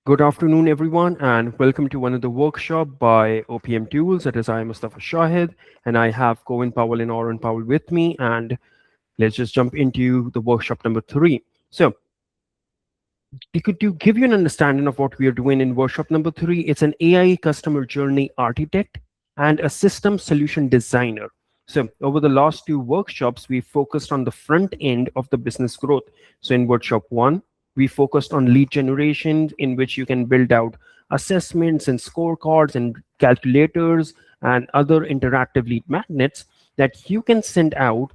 Good afternoon, everyone, and welcome to another workshop by OPM Tools. It is I, Mustafa Shahid, and I have Govind Powell and Oren Powell with me. And let's just jump into the workshop number 3. So, to give you an understanding of what we are doing in workshop number 3, it's an AI customer journey architect and a system solution designer. So, over the last two workshops, we focused on the front end of the business growth. So, in workshop 1, we focused on lead generation, in which you can build out assessments and scorecards and calculators and other interactive lead magnets that you can send out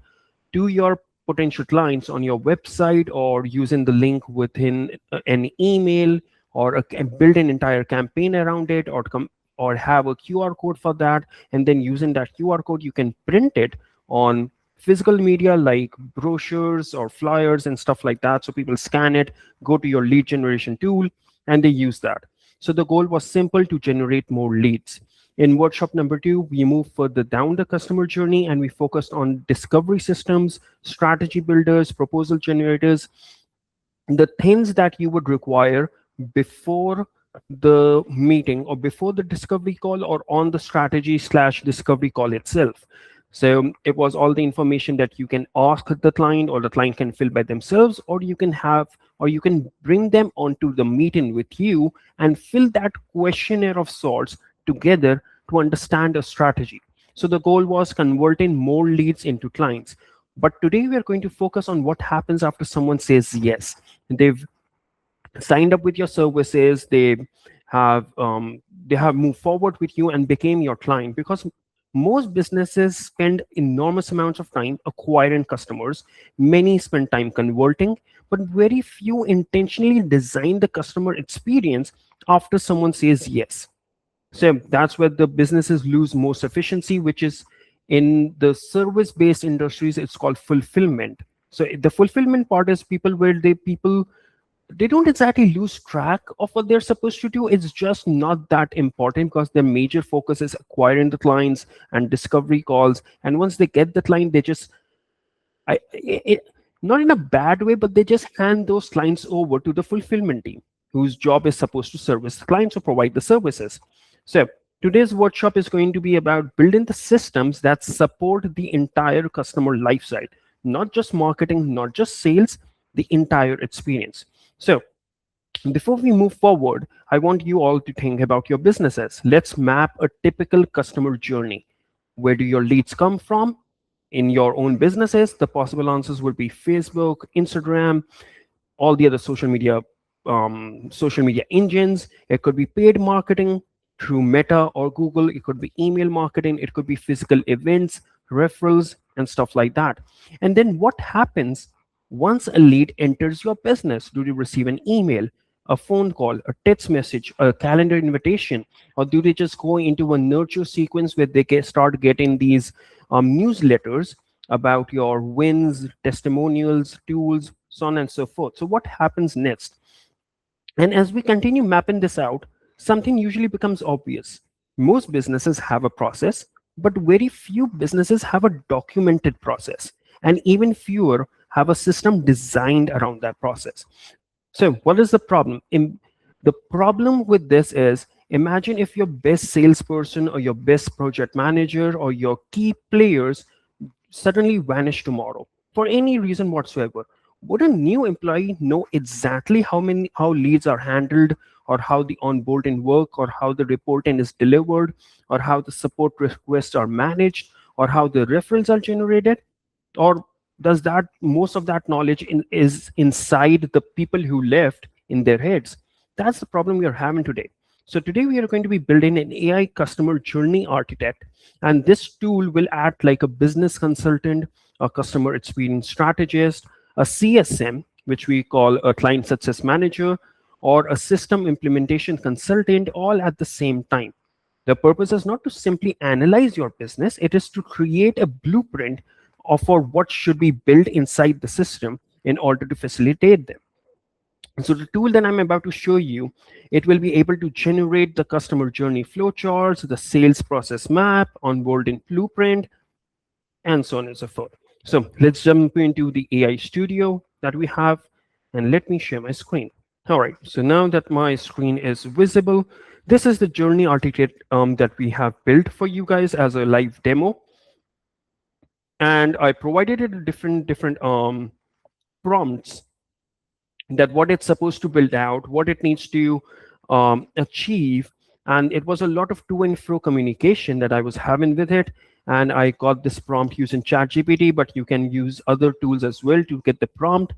to your potential clients on your website or using the link within an email or build an entire campaign around it or have a QR code for that, and then using that QR code you can print it on physical media like brochures or flyers and stuff like that, so people scan it, go to your lead generation tool, and they use that. So the goal was simple: to generate more leads. In workshop number 2, we moved further down the customer journey and we focused on discovery systems, strategy builders, proposal generators, the things that you would require before the meeting or before the discovery call or on the strategy/discovery call itself. So it was all the information that you can ask the client or the client can fill by themselves, or you can bring them onto the meeting with you and fill that questionnaire of sorts together to understand a strategy. So the goal was converting more leads into clients. But today we are going to focus on what happens after someone says yes. They've signed up with your services, they have moved forward with you and became your client, because most businesses spend enormous amounts of time acquiring customers. Many spend time converting, but very few intentionally design the customer experience after someone says yes. So that's where the businesses lose most efficiency, which is in the service based industries, it's called fulfillment. So the fulfillment part is people they don't exactly lose track of what they're supposed to do. It's just not that important because their major focus is acquiring the clients and discovery calls. And once they get the client, they just not in a bad way, but they just hand those clients over to the fulfillment team, whose job is supposed to service the clients or provide the services. So today's workshop is going to be about building the systems that support the entire customer lifecycle, not just marketing, not just sales, the entire experience. So before we move forward, I want you all to think about your businesses. Let's map a typical customer journey. Where do your leads come from? In your own businesses, the possible answers would be Facebook, Instagram, all the other social media engines. It could be paid marketing through Meta or Google. It could be email marketing. It could be physical events, referrals, and stuff like that. And then what happens once a lead enters your business? Do you receive an email, a phone call, a text message, a calendar invitation, or do they just go into a nurture sequence where they start getting these newsletters about your wins, testimonials, tools, so on and so forth? So what happens next? And as we continue mapping this out, something usually becomes obvious. Most businesses have a process, but very few businesses have a documented process, and even fewer have a system designed around that process. So, what is the problem? The problem with this is, imagine if your best salesperson or your best project manager or your key players suddenly vanish tomorrow for any reason whatsoever. Would a new employee know exactly how leads are handled, or how the onboarding work, or how the reporting is delivered, or how the support requests are managed, or how the referrals are generated? Or does that most of that knowledge is inside the people who left in their heads? That's the problem we are having today. So today we are going to be building an AI customer journey architect, and this tool will act like a business consultant, a customer experience strategist, a CSM, which we call a client success manager, or a system implementation consultant, all at the same time. The purpose is not to simply analyze your business, it is to create a blueprint for what should be built inside the system in order to facilitate them. So the tool that I'm about to show you, it will be able to generate the customer journey flowcharts, the sales process map, onboarding blueprint, and so on and so forth. So let's jump into the AI studio that we have, and let me share my screen. All right, so now that my screen is visible, this is the journey architect that we have built for you guys as a live demo. And I provided it different prompts that what it's supposed to build out, what it needs to achieve. And it was a lot of to and fro communication that I was having with it. And I got this prompt using ChatGPT, but you can use other tools as well to get the prompt.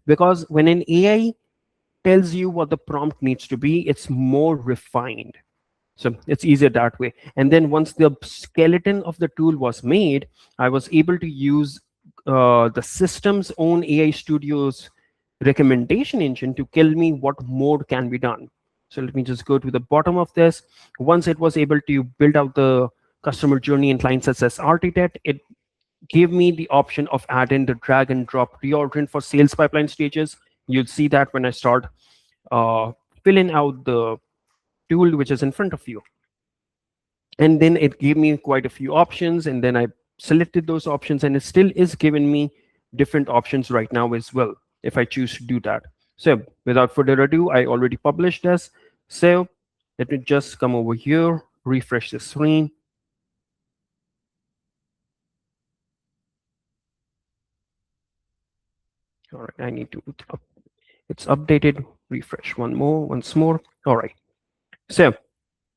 Because when an AI tells you what the prompt needs to be, it's more refined. So it's easier that way. And then once the skeleton of the tool was made, I was able to use the system's own AI Studio's recommendation engine to tell me what more can be done. So let me just go to the bottom of this. Once it was able to build out the customer journey in client success architect, it gave me the option of adding the drag and drop reordering for sales pipeline stages. You'll see that when I start uh, filling out the tool which is in front of you. And then it gave me quite a few options, and then I selected those options, and it still is giving me different options right now as well if I choose to do that. So without further ado, I already published this. So let me just come over here, refresh the screen. All right, I need to it's updated. Refresh once more. All right. So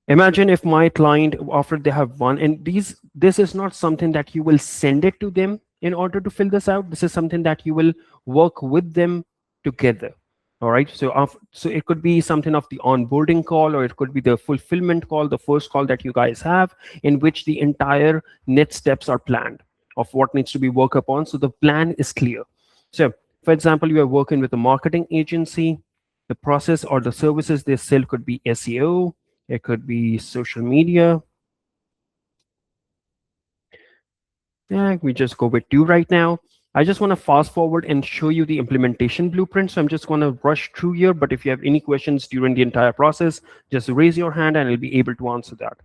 imagine if my client, after they have won, and this is not something that you will send it to them in order to fill this out. This is something that you will work with them together. All right. So so it could be something of the onboarding call, or it could be the fulfillment call, the first call that you guys have, in which the entire next steps are planned of what needs to be worked upon. So the plan is clear. So for example, you are working with a marketing agency. The process or the services they sell could be SEO, it could be social media. Yeah, we just go with two right now. I just want to fast forward and show you the implementation blueprint. So I'm just going to rush through here. But if you have any questions during the entire process, just raise your hand and I'll be able to answer that.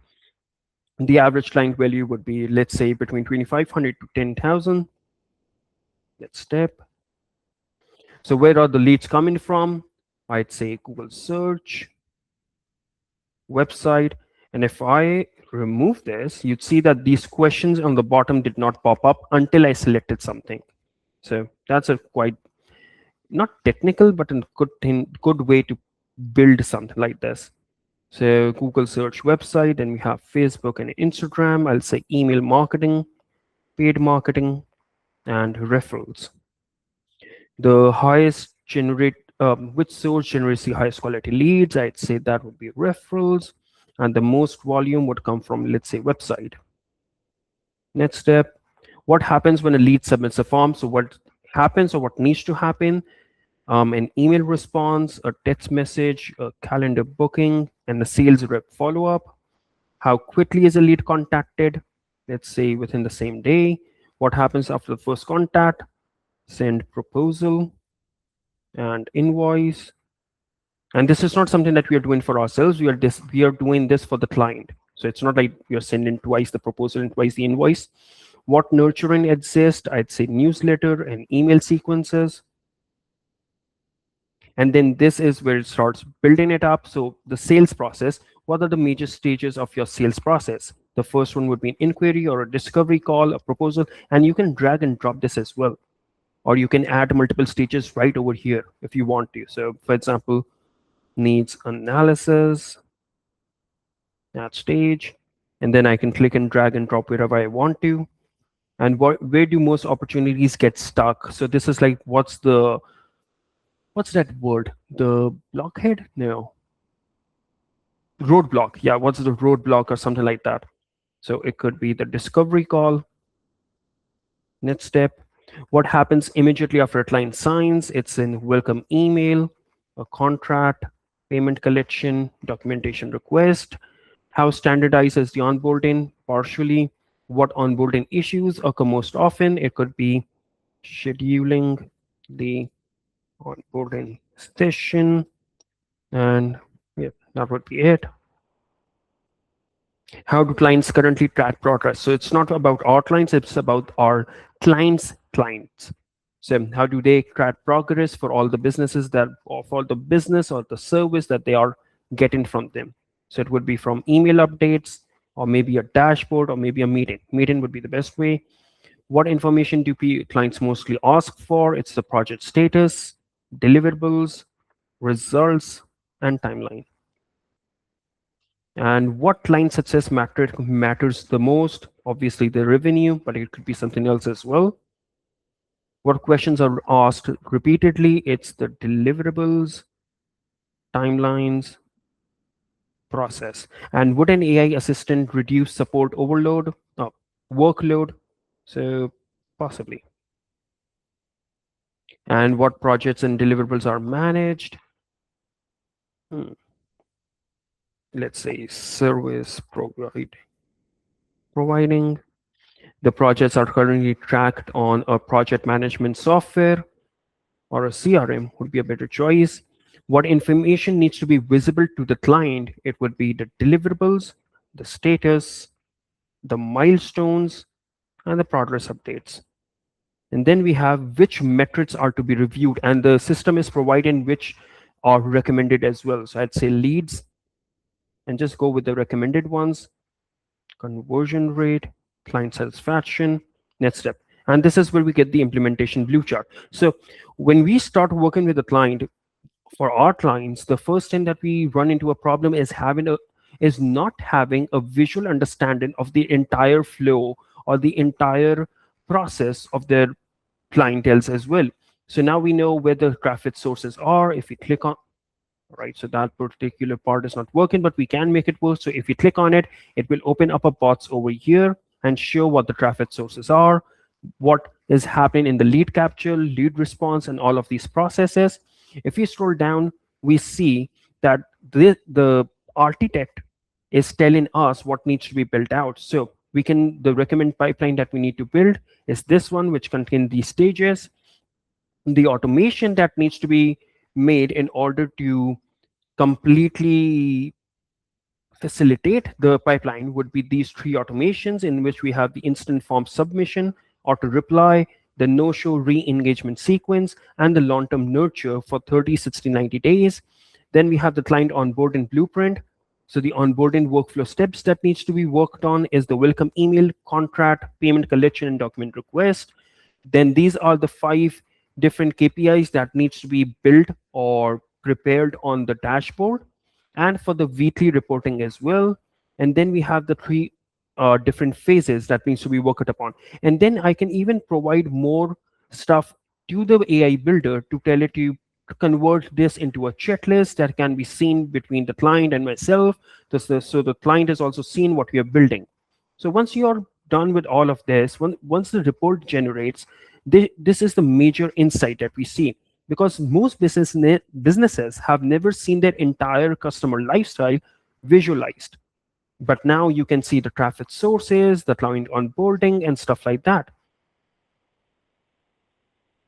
The average client value would be, let's say, between 2,500 to 10,000. Let's step. So where are the leads coming from? I'd say Google search, website. And if I remove this, you'd see that these questions on the bottom did not pop up until I selected something. So that's a quite not technical, but a good way to build something like this. So Google search, website, and we have Facebook and Instagram. I'll say email marketing, paid marketing, and referrals. The highest generate which source generates the highest quality leads? I'd say that would be referrals, and the most volume would come from, let's say, website. Next step, what happens when a lead submits a form? So what happens or what needs to happen? An email response, a text message, a calendar booking, and a sales rep follow-up. How quickly is a lead contacted? Let's say within the same day. What happens after the first contact? Send proposal and invoice. And this is not something that we are doing for ourselves. We are doing this for the client. So it's not like we are sending twice the proposal and twice the invoice. What nurturing exists? I'd say newsletter and email sequences. And then this is where it starts building it up. So the sales process, what are the major stages of your sales process? The first one would be an inquiry or a discovery call, a proposal, and you can drag and drop this as well. Or you can add multiple stages right over here if you want to. So for example, needs analysis, that stage, and then I can click and drag and drop wherever I want to. And where do most opportunities get stuck? So this is like, what's that word? The blockhead? No. Roadblock. Yeah, what's the roadblock or something like that? So it could be the discovery call. Next step. What happens immediately after a client signs? It's in welcome email, a contract, payment collection, documentation request. How standardized is the onboarding? Partially. What onboarding issues occur most often? It could be scheduling the onboarding session, and yeah, that would be it. How do clients currently track progress? So it's not about our clients, it's about our clients' clients. So how do they track progress for all the businesses that, or for the business or the service that they are getting from them? So it would be from email updates, or maybe a dashboard, or maybe a meeting. Meeting would be the best way. What information do clients mostly ask for? It's the project status, deliverables, results, and timeline. And what client success metric matters the most? Obviously, the revenue, but it could be something else as well. What questions are asked repeatedly? It's the deliverables, timelines, process. And would an AI assistant reduce support overload, workload? So possibly. And what projects and deliverables are managed? Hmm, let's say service providing. The projects are currently tracked on a project management software, or a CRM would be a better choice. What information needs to be visible to the client? It would be the deliverables, the status, the milestones, and the progress updates. And then we have which metrics are to be reviewed, and the system is providing which are recommended as well. So I'd say leads, and just go with the recommended ones: conversion rate, client satisfaction, next step. And this is where we get the implementation blue chart. So when we start working with the client, for our clients, the first thing that we run into a problem is not having a visual understanding of the entire flow or the entire process of their clientels as well. So now we know where the traffic sources are. If we click on, right, so that particular part is not working, but we can make it work. So if you click on it, it will open up a bots over here and show what the traffic sources are, what is happening in the lead capture, lead response, and all of these processes. If you scroll down, we see that the architect is telling us what needs to be built out. So we can, the recommend pipeline that we need to build is this one, which contains these stages. The automation that needs to be made in order to completely facilitate the pipeline would be these three automations, in which we have the instant form submission, auto reply, the no-show re-engagement sequence, and the long-term nurture for 30, 60, 90 days. Then we have the client onboarding blueprint. So the onboarding workflow steps that needs to be worked on is the welcome email, contract, payment collection, and document request. Then these are the 5 different KPIs that needs to be built or prepared on the dashboard, and for the weekly reporting as well. And then we have the 3 different phases that needs to be worked upon. And then I can even provide more stuff to the AI builder to tell it to convert this into a checklist that can be seen between the client and myself. So the client has also seen what we are building. So once you are done with all of this, once the report generates, this is the major insight that we see, because most businesses have never seen their entire customer lifestyle visualized. But now you can see the traffic sources, the client onboarding, and stuff like that.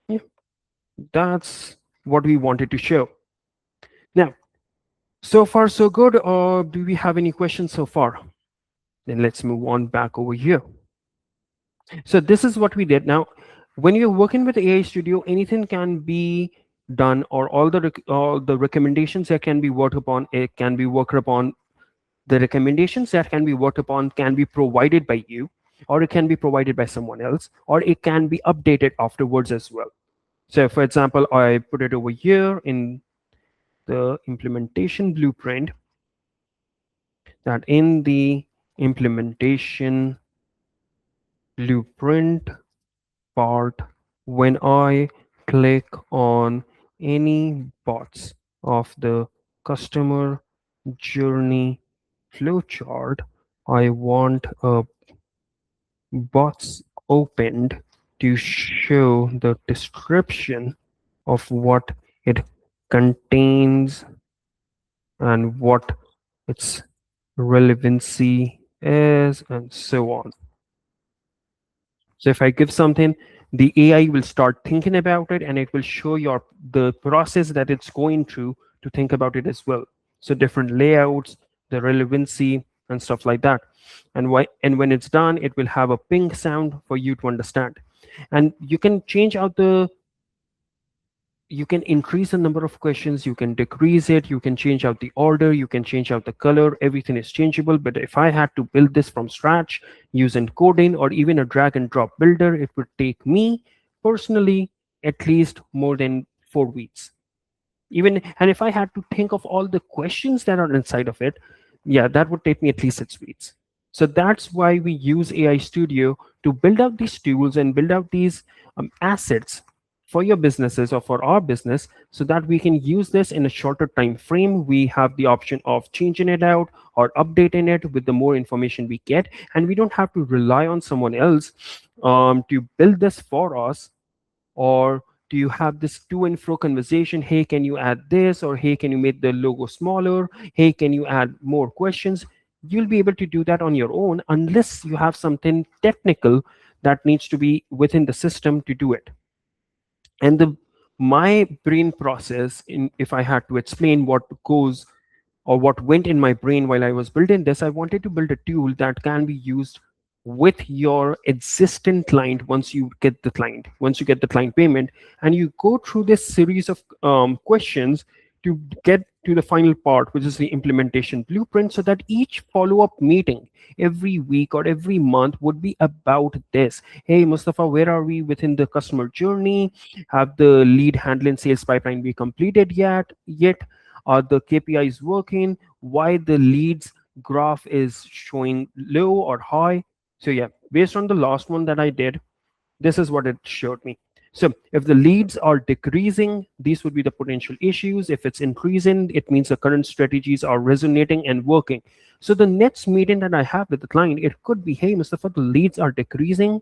Yeah, that's what we wanted to show. Now, so far so good, or do we have any questions so far? Then let's move on back over here. So this is what we did. Now, when you're working with AI Studio, anything can be done, or all the recommendations that can be worked upon, it can be worked upon. The recommendations that can be worked upon can be provided by you, or it can be provided by someone else, or it can be updated afterwards as well. So for example, I put it over here in the implementation blueprint, that in the implementation blueprint part, when I click on any bots of the customer journey flowchart, I want a bots opened to show the description of what it contains and what its relevancy is, and so on. So if I give something, the AI will start thinking about it, and it will show the process that it's going through to think about it as well. So different layouts, the relevancy, and stuff like that. And when it's done, it will have a ping sound for you to understand. And you can change out the you can increase the number of questions, you can decrease it, you can change out the order, you can change out the color, everything is changeable. But if I had to build this from scratch using coding or even a drag and drop builder, it would take me personally at least more than 4 weeks. Even, and if I had to think of all the questions that are inside of it, yeah, that would take me at least 6 weeks. So that's why we use AI Studio to build out these tools and build out these assets for your businesses or for our business, so that we can use this in a shorter time frame. We have the option of changing it out or updating it with the more information we get, and we don't have to rely on someone else to build this for us. Or do you have this to and fro conversation? Hey, can you add this? Or hey, can you make the logo smaller? Hey, can you add more questions? You'll be able to do that on your own unless you have something technical that needs to be within the system to do it. And the my brain process, in if I had to explain what goes or what went in my brain while I was building this, I wanted to build a tool that can be used with your existing client. Once you get the client payment, and you go through this series of questions to get to the final part, which is the implementation blueprint, so that each follow-up meeting every week or every month would be about this. Hey, Mustafa, where are we within the customer journey? Have the lead handling sales pipeline be completed yet? Are the KPIs working? Why the leads graph is showing low or high? So yeah, based on the last one that I did, this is what it showed me. So if the leads are decreasing, these would be the potential issues. If it's increasing, it means the current strategies are resonating and working. So the next meeting that I have with the client, it could be, hey, Mustafa, the leads are decreasing.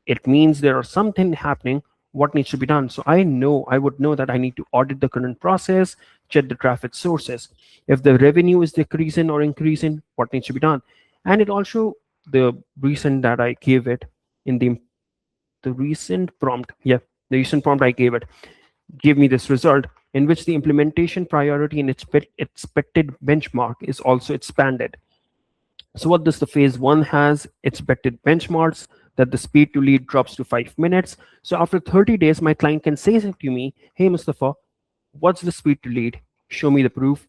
It means there are something happening. What needs to be done? So I would know that I need to audit the current process, check the traffic sources. If the revenue is decreasing or increasing, what needs to be done? And it also, the reason that I gave it in the recent prompt, yeah, the recent prompt I gave it gave me this result, in which the implementation priority and expected benchmark is also expanded. So what does the phase one has? Expected benchmarks that the speed to lead drops to 5 minutes. So after 30 days, my client can say to me, hey, Mustafa, what's the speed to lead? Show me the proof.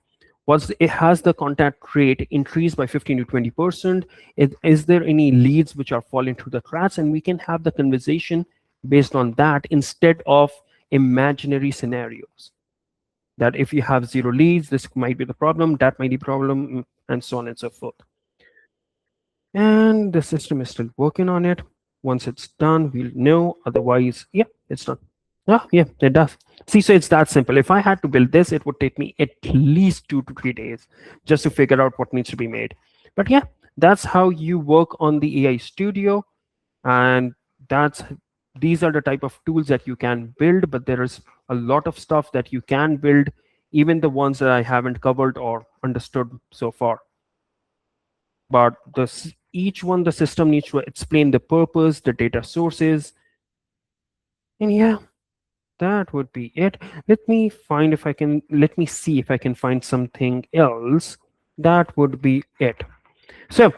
It has the contact rate increased by 15 to 20%? Is there any leads which are falling through the cracks? And we can have the conversation based on that instead of imaginary scenarios. That if you have zero leads, this might be the problem, that might be the problem, and so on and so forth. And the system is still working on it. Once it's done, we'll know. Otherwise, yeah, it's done. Ah, yeah, it does. See, so it's that simple. If I had to build this, it would take me at least 2 to 3 days just to figure out what needs to be made. But yeah, that's how you work on the AI Studio. And that's these are the type of tools that you can build, but there is a lot of stuff that you can build, even the ones that I haven't covered or understood so far. But each one, the system needs to explain the purpose, the data sources, and yeah, that would be it. Let me see if I can find something else. That would be it. So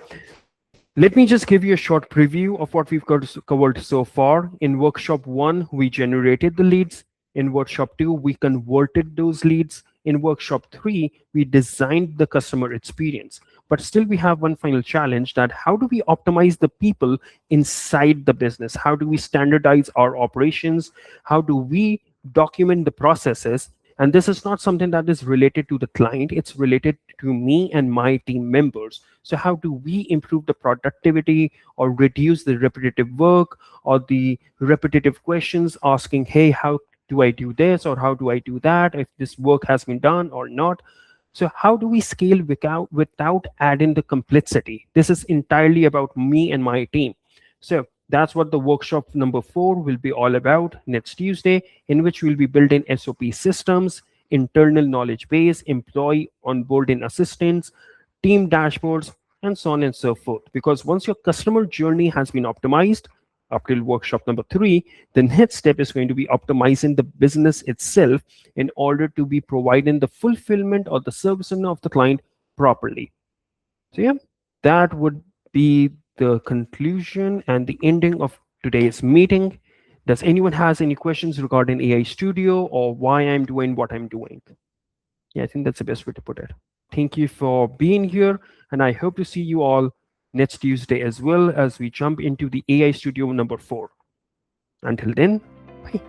let me just give you a short preview of what we've covered so far. In workshop one, we generated the leads. In workshop two, we converted those leads. In workshop three, we designed the customer experience. But still, we have one final challenge, that how do we optimize the people inside the business? How do we standardize our operations? How do we document the processes? And this is not something that is related to the client, it's related to me and my team members. So how do we improve the productivity or reduce the repetitive work or the repetitive questions asking, hey, how do I do this or how do I do that, if this work has been done or not? So how do we scale without adding the complexity? This is entirely about me and my team. So that's what the workshop number 4 will be all about next Tuesday, in which we'll be building SOP systems, internal knowledge base, employee onboarding assistance, team dashboards, and so on and so forth. Because once your customer journey has been optimized, up till workshop number 3, the next step is going to be optimizing the business itself in order to be providing the fulfillment or the servicing of the client properly. So yeah, that would be the conclusion and the ending of today's meeting. Does anyone has any questions regarding AI Studio or why I'm doing what I'm doing? Yeah, I think that's the best way to put it. Thank you for being here, and I hope to see you all next Tuesday as well as we jump into the AI Studio number 4. Until then, bye.